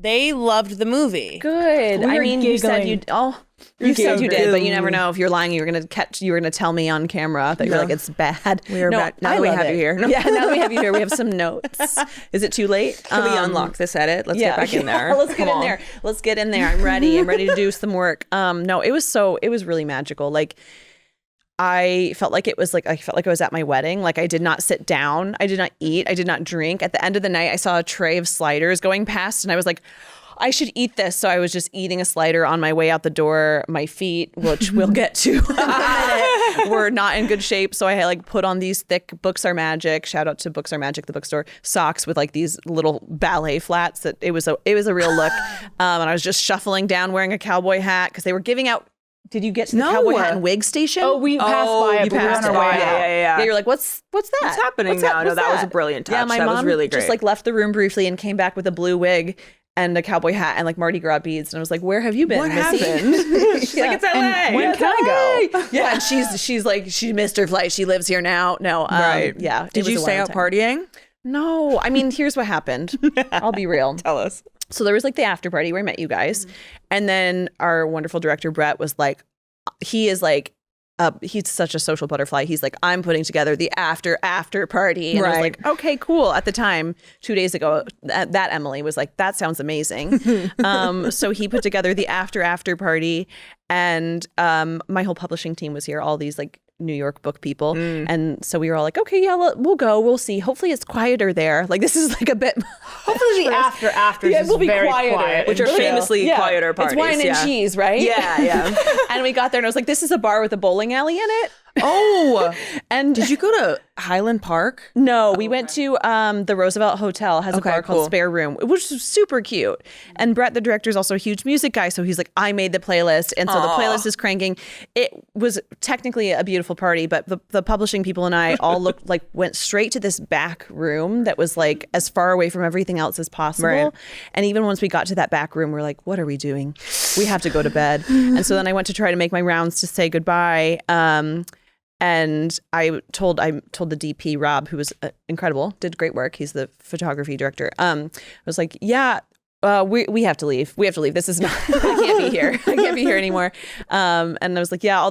They loved the movie. Good. We I were mean, you said giggling. you. Oh, you said you did, but you never know if you're lying. You're gonna tell me on camera that you're like it's bad. We're back. Now I that we love have it. you here. No. Yeah, now that we have you here, we have some notes. Is it too late? Can we unlock this edit? Let's get back in there. Let's get in there. Let's get in there. I'm ready. I'm ready to do some work. No, it was really magical. Like I felt like I was at my wedding. Like I did not sit down. I did not eat. I did not drink. At the end of the night, I saw a tray of sliders going past and I was like, I should eat this. So I was just eating a slider on my way out the door. My feet, which we'll get to in a minute, were not in good shape. So I had like put on these thick Books Are Magic, shout out to Books Are Magic, the bookstore, socks with like these little ballet flats that it was a real look. And I was just shuffling down wearing a cowboy hat because they were giving out. Did you get to the cowboy hat and wig station? Oh, we passed by it. You passed on it. our way. Yeah. You're like, what's that? What's happening now? No, that was a brilliant touch. Yeah, my that mom was really great. just like left the room briefly and came back with a blue wig and a cowboy hat and like Mardi Gras beads. And I was like, where have you been, What Missy? happened? She's like, it's LA. And when can I go? Yeah, and she's like, she missed her flight. She lives here now. No, Right. Yeah. Did you stay out partying? No. I mean, here's what happened. I'll be real. Tell us. So there was like the after party where I met you guys. And then our wonderful director, Brett, was like, he's such a social butterfly. He's like, I'm putting together the after party. And I was like, okay, cool. At the time, 2 days ago, that Emily was like, that sounds amazing. So he put together the after party. And my whole publishing team was here, all these like New York book people. And so we were all like, okay, yeah, we'll go. We'll see. Hopefully it's quieter there. Like this is like a bit. Hopefully the after Yeah, is will be very quieter. quiet, Which are and chill. famously quieter parties. It's wine and cheese, right? Yeah. And we got there and I was like, this is a bar with a bowling alley in it. Oh, and did you go to Highland Park? No, we went to the Roosevelt Hotel, has a bar cool. called Spare Room, which was super cute. And Brett, the director, is also a huge music guy. So he's like, I made the playlist. And so the playlist is cranking. It was technically a beautiful party, but the publishing people and I all went straight to this back room that was like as far away from everything else as possible. Right. And even once we got to that back room, we're like, what are we doing? We have to go to bed. And so then I went to try to make my rounds to say goodbye. And I told the DP, Rob, who was incredible, did great work. He's the photography director. I was like, yeah, we have to leave. We have to leave. This is not, I can't be here. I can't be here anymore. And I was like, yeah, all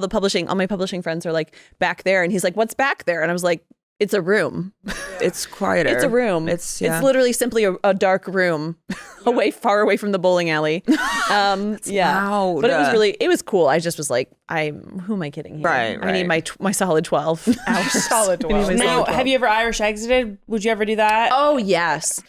my publishing friends are like back there. And he's like, what's back there? And I was like, it's a room. It's quieter. It's a room. It's literally simply a dark room far away from the bowling alley. Yeah. loud. But it was cool. I just was like, who am I kidding here? Right. I need my solid 12 hours. Solid 12. Now, have you ever Irish exited? Would you ever do that? Oh, yes.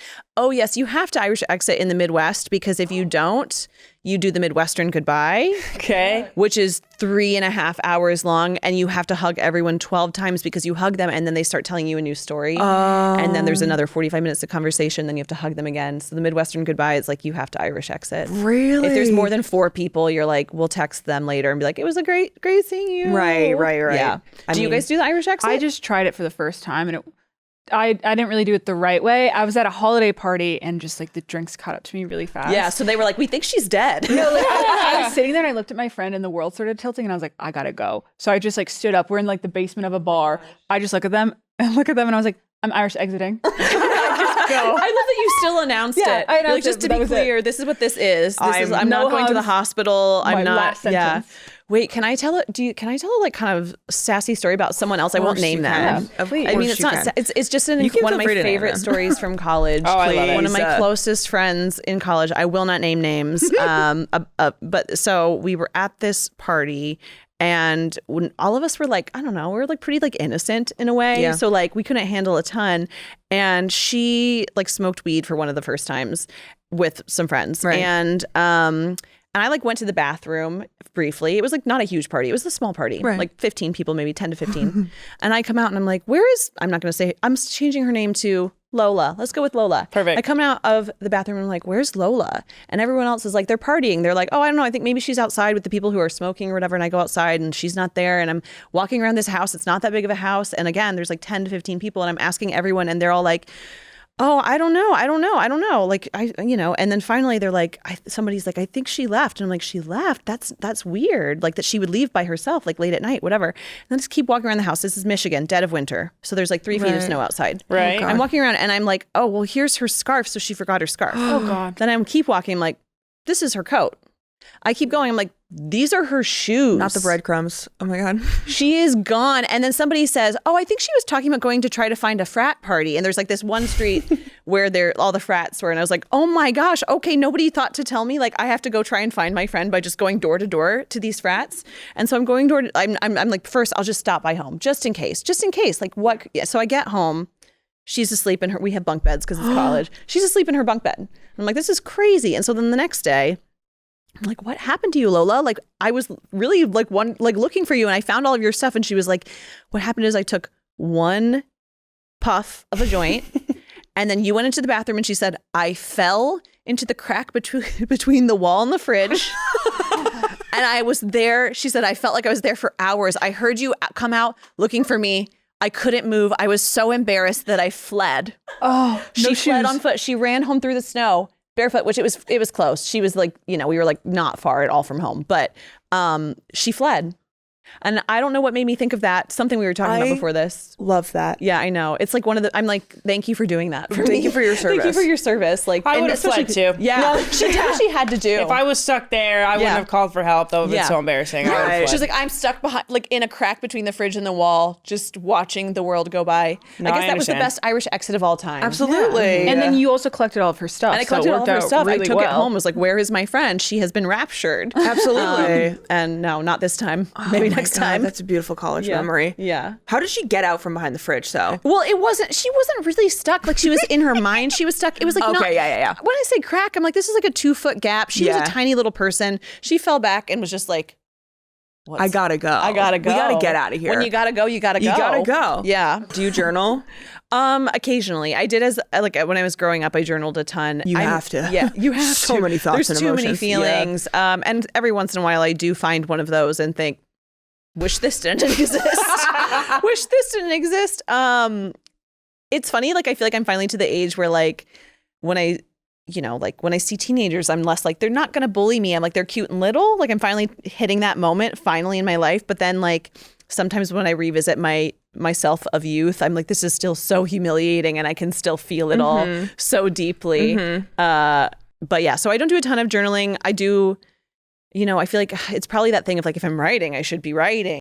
You have to Irish exit in the Midwest because if you don't, you do the Midwestern goodbye. Okay. Which is 3.5 hours long. And you have to hug everyone 12 times because you hug them and then they start telling you a new story. And then there's another 45 minutes of conversation. Then you have to hug them again. So the Midwestern goodbye is like you have to Irish exit. Really? If there's more than 4 people, you're like, we'll text them later and be like, it was a great seeing you. Right. Yeah. Do you guys do the Irish exit? I just tried it for the first time and I didn't really do it the right way. I was at a holiday party and just like the drinks caught up to me really fast. Yeah, so they were like, we think she's dead. No, like, I was sitting there and I looked at my friend and the world started tilting and I was like, I gotta go. So I just like stood up. We're in like the basement of a bar. I just look at them and I was like, I'm Irish exiting. I love that you still announced it. I announced like, just it, to but be that was clear, this is what this is. I'm no not going to the hugs. hospital. I'm My not. last sentence. Wait, can I tell it? Can I tell a like kind of sassy story about someone else? I won't name them. Of course I mean, it's you not. can. It's just You can one of feel my free to name favorite them. stories from college. I love it. One of my closest friends in college. I will not name names. But so we were at this party. And when all of us were like, I don't know, we were like pretty like innocent in a way. Yeah. So like we couldn't handle a ton. And she like smoked weed for one of the first times with some friends. Right. And I like went to the bathroom briefly. It was like not a huge party. It was a small party, Right. like 15 people, maybe 10 to 15. And I come out and I'm like, I'm not going to say, I'm changing her name to Lola. Let's go with Lola. Perfect. I come out of the bathroom and I'm like, where's Lola? And everyone else is like, they're partying. They're like, oh, I don't know. I think maybe she's outside with the people who are smoking or whatever. And I go outside and she's not there. And I'm walking around this house. It's not that big of a house. And again, there's like 10 to 15 people and I'm asking everyone and they're all like, oh, I don't know. Like, and then finally they're like, somebody's like, I think she left. And I'm like, she left? That's weird. Like that she would leave by herself, like late at night, whatever. And then just keep walking around the house. This is Michigan, dead of winter. So there's like 3 feet of snow outside. Right. I'm walking around and I'm like, oh, well, here's her scarf. So she forgot her scarf. Oh, God. Then I keep walking. I'm like, this is her coat. I keep going. I'm like, these are her shoes. Not the breadcrumbs. Oh my God. She is gone. And then somebody says, oh, I think she was talking about going to try to find a frat party. And there's like this one street where all the frats were. And I was like, oh my gosh, okay, nobody thought to tell me like I have to go try and find my friend by just going door to door to these frats. And so I'm going I'm like, first I'll just stop by home just in case. Like what? Yeah, so I get home. She's asleep in we have bunk beds because it's college. She's asleep in her bunk bed. And I'm like, this is crazy. And so then the next day, I'm like, what happened to you, Lola? Like, I was really looking for you and I found all of your stuff. And she was like, what happened is I took one puff of a joint and then you went into the bathroom and she said, I fell into the crack between the wall and the fridge. And I was there. She said, I felt like I was there for hours. I heard you come out looking for me. I couldn't move. I was so embarrassed that I fled. Oh, She fled on foot. She ran home through the snow. Barefoot, which it was close. She was like, we were like not far at all from home, but she fled. And I don't know what made me think of that. Something we were talking about before this. Love that. Yeah, I know. It's like I'm like, thank you for doing that. Thank you for your service. Thank you for your service. Like, I would have fled too. Yeah, she did what she had to do. If I was stuck there, I wouldn't have called for help. That would have been so embarrassing. Right. She's like, I'm stuck behind, like in a crack between the fridge and the wall, just watching the world go by. No, I guess that was the understand. best Irish exit of all time. Absolutely. And then you also collected all of her stuff. And I collected so it all of worked her out stuff. I really took it well. home. Was like, where is my friend? She has been raptured. Absolutely. And no, not this time. Maybe next time. That's a beautiful college Yeah. memory. Yeah. How did she get out from behind the fridge though? Well, she wasn't really stuck. Like she was in her mind. She was stuck. It was like, Okay, yeah. When I say crack, I'm like, this is like a 2-foot gap. She was Yeah. a tiny little person. She fell back and was just like, I gotta go. I gotta go. We gotta get out of here. When you gotta go, you gotta go. You gotta go. Yeah. Do you journal? Occasionally. I did when I was growing up, I journaled a ton. You have to. Yeah, you have to. So many thoughts There's and too many emotions. feelings. And every once in a while I do find one of those and think, wish this didn't exist. Wish this didn't exist. It's funny, like I feel like I'm finally to the age where like when I see teenagers, I'm less like, they're not gonna bully me. I'm like, they're cute and little. Like I'm finally hitting that moment finally in my life. But then like sometimes when I revisit myself of youth, I'm like, this is still so humiliating and I can still feel it all so deeply. But yeah, so I don't do a ton of journaling. I do, I feel like it's probably that thing of like, if I'm writing, I should be writing.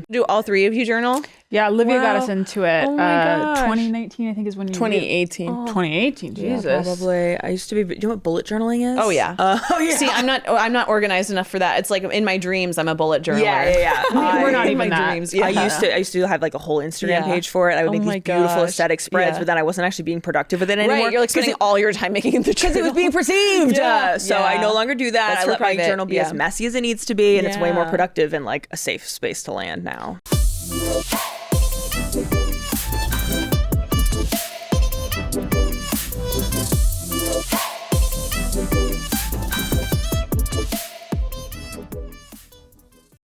Do all three of you journal? Yeah, Olivia got Wow. us into it. Oh my gosh. 2019, I think, is when you 2018. 2018, Jesus. Probably. I used to be. Do you know what bullet journaling is? Oh yeah. Oh yeah. See, I'm not organized enough for that. It's like in my dreams, I'm a bullet journaler. Yeah. We're not I- even my that. dreams. Yeah. I used to have like a whole Instagram Yeah. page for it. I would Oh make my these beautiful gosh. aesthetic spreads, Yeah. but then I wasn't actually being productive with it anymore. Right, you're like 'Cause spending all your time making the because it was being perceived. Yeah, So yeah. I no longer do that. That's I for let my private, journal be yeah. as messy as it needs to be, and it's way more Yeah. productive and like a safe space to land now.